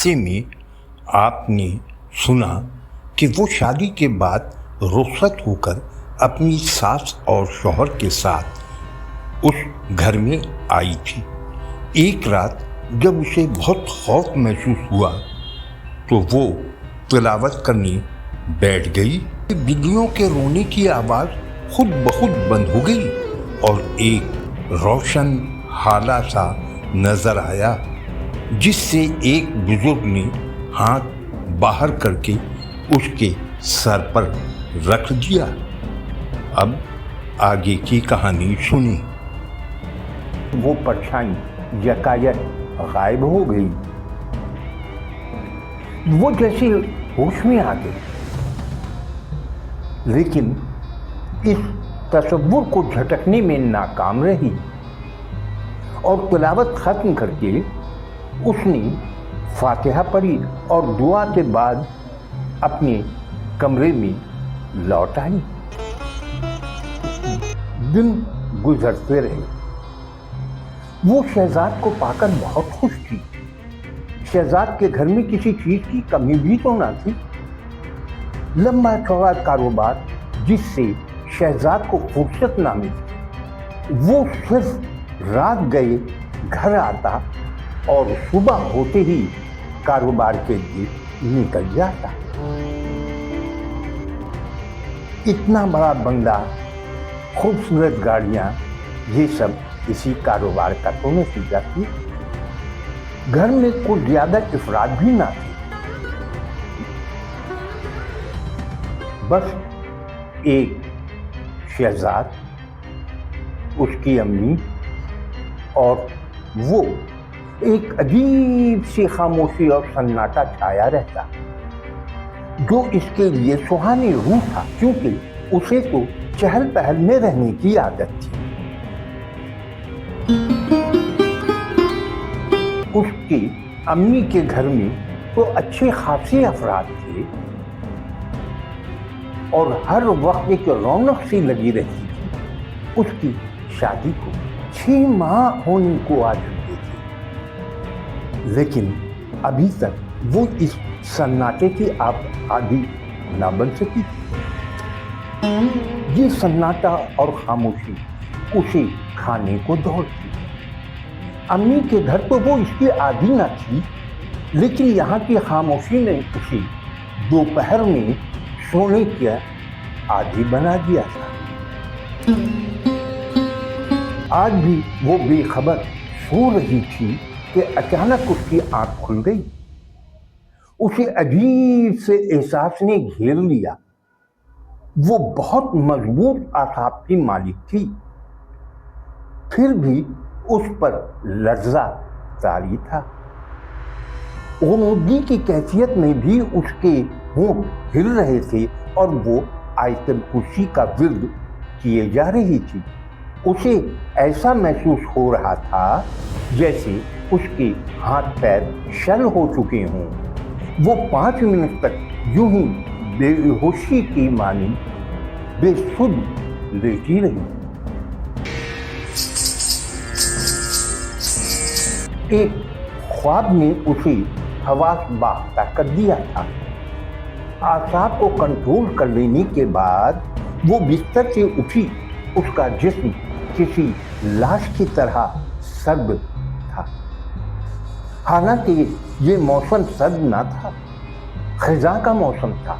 हिस्से में आपने सुना कि वो शादी के बाद रुखसत होकर अपनी सास और शौहर के साथ उस घर में आई थी। एक रात जब उसे बहुत खौफ महसूस हुआ तो वो तिलावत करने बैठ गई। बिल्लियों के रोने की आवाज़ खुद ब खुद बंद हो गई और एक रोशन हाला सा नजर आया जिससे एक बुजुर्ग ने हाथ बाहर करके उसके सर पर रख दिया। अब आगे की कहानी सुनी। वो परछाई यकायक गायब हो गई। वो जैसे होश में आ गई, लेकिन इस तसव्वुर को झटकने में नाकाम रही और तिलावत खत्म करके उसने फातिहा पढ़ी और दुआ के बाद अपने कमरे में लौट आई। दिन गुजरते रहे। वो शहजाद को पाकर बहुत खुश थी। शहजाद के घर में किसी चीज की कमी भी तो ना थी। लंबा चौड़ा कारोबार जिससे शहजाद को फुर्सत ना मिली। वो सिर्फ रात गए घर आता और सुबह होते ही कारोबार के लिए निकल जाता। इतना बड़ा बंगला, खूबसूरत गाड़ियां, ये सब इसी कारोबार का तो नतीजा थी। घर में कुछ ज्यादा इफराद भी ना थे। बस एक शहजाद, उसकी अम्मी और वो। एक अजीब सी खामोशी और सन्नाटा छाया रहता जो इसके लिए सुहानी रूह था, क्योंकि उसे तो चहल पहल में रहने की आदत थी। उसकी अम्मी के घर में तो अच्छे खासे अफराद थे और हर वक्त एक रौनक सी लगी रहती थी। उसकी शादी को 6 माह होने को आ चुके थे, लेकिन अभी तक वो इस सन्नाटे की आदी ना बन सकी। ये सन्नाटा और खामोशी उसे खाने को दौड़ती। अम्मी के घर तो वो इसकी आदी ना थी, लेकिन यहाँ की खामोशी ने उसे दोपहर में सोने के आदी बना दिया था। आज भी वो बेखबर सो रही थी कि अचानक उसकी आंख खुल गई। उसे अजीब से एहसास ने घेर लिया। वो बहुत मजबूत आसाब की मालिक थी, फिर भी उस पर लर्जा तारी था। गुनूदगी की कैफियत में भी उसके होंठ हिल रहे थे और वो आयतल कुर्सी का विर्द किए जा रही थी। उसे ऐसा महसूस हो रहा था जैसे उसके हाथ पैर शल हो चुके हों। वो 5 मिनट तक यूं ही बेहोशी की मानी बेसुध लेटी रही। एक ख्वाब ने उसे हवास बाख्ता कर दिया था। आसाब को कंट्रोल कर लेने के बाद वो बिस्तर से उठी। उसका जिस्म किसी लाश की तरह सर्द था। हालांकि ये मौसम सर्द ना था, खिज़ां का मौसम था।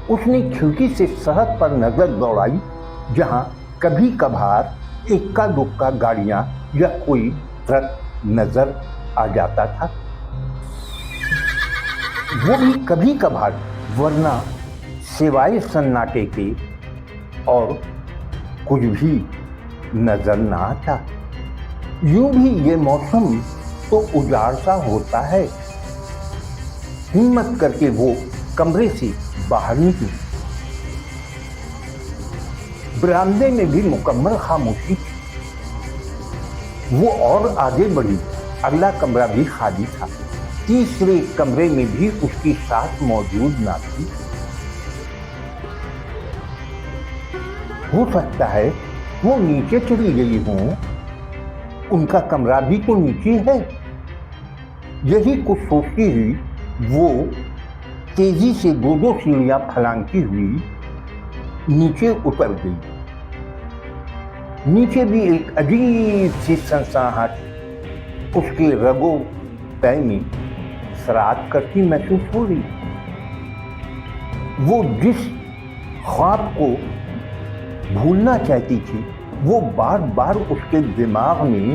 उसने खिड़की से सड़क पर नजर दौड़ाई, जहां कभी कभार इक्का दुक्का गाड़ियां या कोई ट्रक नजर आ जाता था। वो भी कभी कभार, वरना सिवाय सन्नाटे के और कुछ भी नजर ना आता। यूं भी ये मौसम तो उजाड़ सा होता है। हिम्मत करके वो कमरे से बाहर निकली। बरामदे में भी मुकम्मल खामोशी थी। वो और आगे बढ़ी। अगला कमरा भी खाली था। तीसरे कमरे में भी उसकी सास मौजूद ना थी। हो सकता है वो नीचे चली गई हों। उनका कमरा भी तो नीचे है। यही कुछ सोचती हुई वो तेजी से दो दो सीढ़ियां फलांगती हुई नीचे उतर गई। नीचे भी एक अजीब सी सनसनाहट उसके रगों पैर में सराहत करती महसूस हो रही। वो जिस ख्वाब को भूलना चाहती थी वो बार बार उसके दिमाग में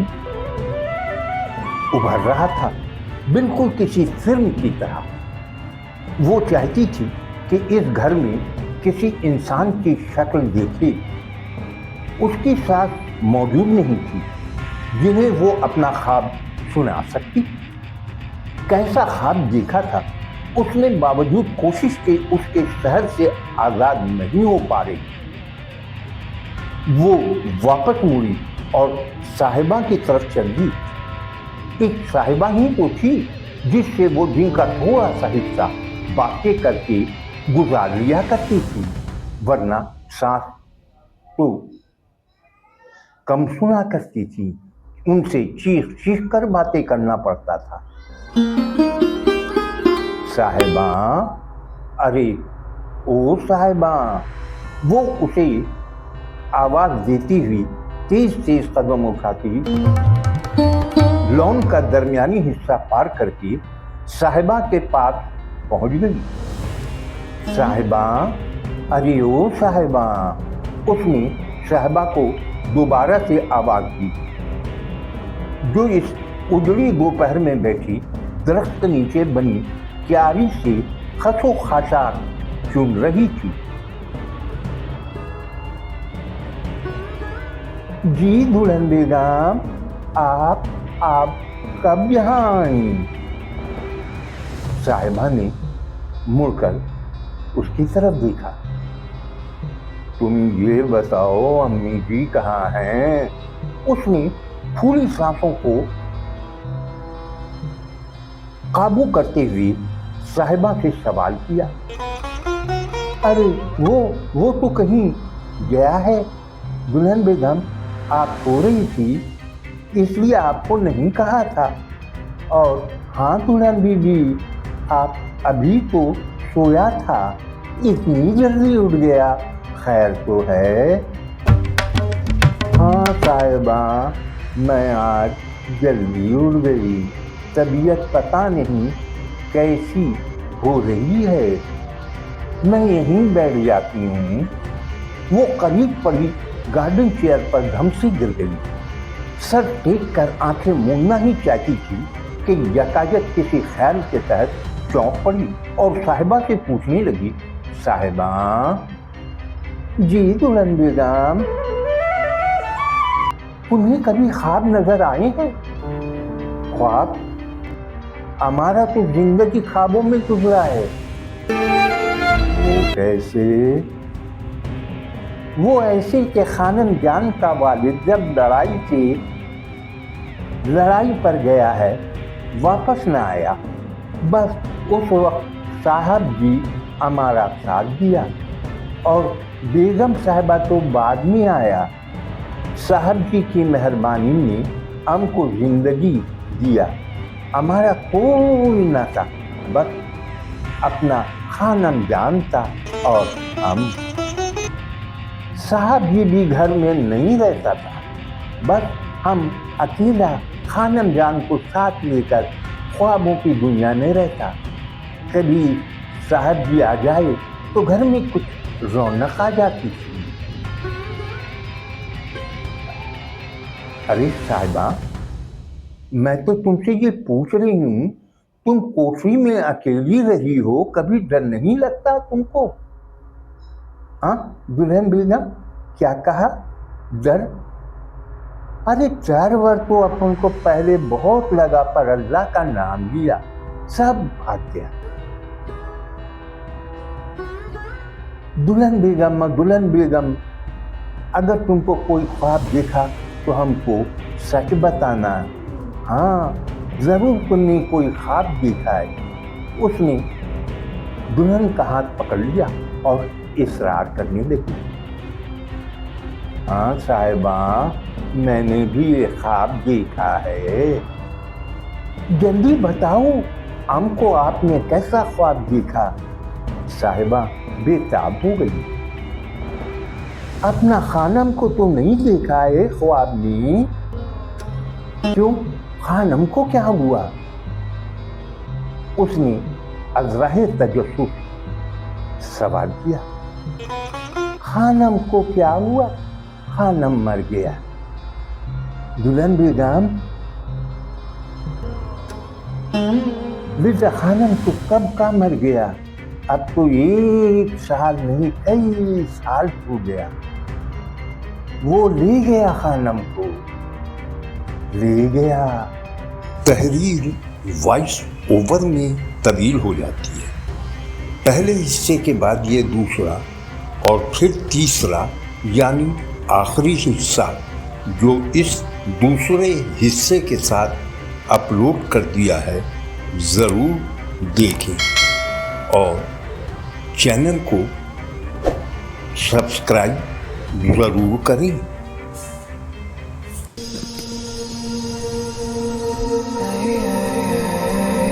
उभर रहा था, बिल्कुल किसी फिल्म की तरह। वो चाहती थी कि इस घर में किसी इंसान की शक्ल देखे। उसकी सास मौजूद नहीं थी जिन्हें वो अपना ख्वाब सुना सकती। कैसा ख्वाब देखा था उसने बावजूद कोशिश के उसके शहर से आजाद नहीं हो पा रही। वो वापस मुड़ी और साहिबा की तरफ चल दी। एक साहिबा ही तो थी जिससे वो दिन का थोड़ा सा हिस्सा बातें करके गुजार लिया करती थी, वरना सास तो कम सुना करती थी। उनसे चीख चीख कर बातें करना पड़ता था। साहिबा, अरे ओ साहिबा, वो उसे आवाज देती हुई तेज तेज कदम उठाती लॉन का दरमियानी हिस्सा पार करके साहिबा के पास पहुंच गई। साहिबा, अरे ओ साहिबा, उसने साहिबा को दोबारा से आवाज दी, जो इस उजड़ी दोपहर में बैठी दरख्त के नीचे बनी क्यारी से खसो खासा चुन रही थी। जी दुल्हन बेगम, आप कब यहाँ आई? साहिबा ने मुड़कर उसकी तरफ देखा। तुम ये बताओ अम्मी जी कहाँ हैं? उसने फूली सांसों को काबू करते हुए साहिबा से सवाल किया। अरे वो तो कहीं गया है दुल्हन बेगम, आप सो रही थी इसलिए आपको नहीं कहा था। और हाँ दुल्हन बीबी, आप अभी तो सोया था, इतनी जल्दी उठ गया, खैर तो है? हाँ साहिबा, मैं आज जल्दी उठ गई, तबीयत पता नहीं कैसी हो रही है, मैं यहीं बैठ जाती हूँ। वो करीब पड़ी गार्डन चेयर पर धम से गिर गई। सर टेक कर आंखें मूंदना ही चाहती थी कि यकायक किसी ख्याल के तहत चौंक पड़ी और साहिबा से पूछने लगी, साहिबा, जी दुल्हन बेगम, तुम्हें कभी ख्वाब नजर आए हैं? ख्वाब? हमारा तो जिंदगी ख्वाबों में गुजरा है। वो कैसे? वो ऐसे कि खानम जान का वालिद जब लड़ाई पर गया है, वापस न आया, बस उस वक्त साहब जी हमारा साथ दिया और बेगम साहिबा तो बाद में आया। साहब जी की मेहरबानी ने हमको जिंदगी दिया, हमारा कोई न था, बस अपना खानम जान था और हम। साहब जी भी घर में नहीं रहता था, बस हम अकेला खानम जान को साथ लेकर ख्वाबों की दुनिया में रहता। कभी साहब जी आ जाए तो घर में कुछ रौनक आ जाती थी। अरे साहिबा, मैं तो तुमसे ये पूछ रही हूँ, तुम कोठरी में अकेली रही हो, कभी डर नहीं लगता तुमको? हाँ दुल्हन बेगम, क्या कहा? डर? अरे डर वर तो अपन को पहले बहुत लगा, पर अल्लाह का नाम लिया सब भाग गया। दुल्हन बेगम, अगर तुमको कोई ख्वाब देखा तो हमको सच बताना। हाँ जरूर तुमने कोई ख्वाब देखा है। उसने दुल्हन का हाथ पकड़ लिया और इसरार करने लगी। हाँ साहिबा, मैंने भी ये ख्वाब देखा है। जल्दी बताओ, हमको आपने कैसा ख्वाब देखा? साहिबा बेताब हो गई। अपना खानम को तो नहीं देखा है ख्वाब में? क्यों, खानम को क्या हुआ? उसने अज़राहे तजस्सुस सवाल किया। खानम को क्या हुआ? खानम मर गया। दुल्हन बेगम, मिर्जा खानम तो कब का मर गया? अब तो 1 साल नहीं, कई साल हो गया। वो ले गया खानम को, ले गया। तहरीर वॉइस ओवर में तब्दील हो जाती है। पहले हिस्से के बाद ये दूसरा और फिर तीसरा यानी आखिरी हिस्सा जो इस दूसरे हिस्से के साथ अपलोड कर दिया है ज़रूर देखें और चैनल को सब्सक्राइब ज़रूर करें।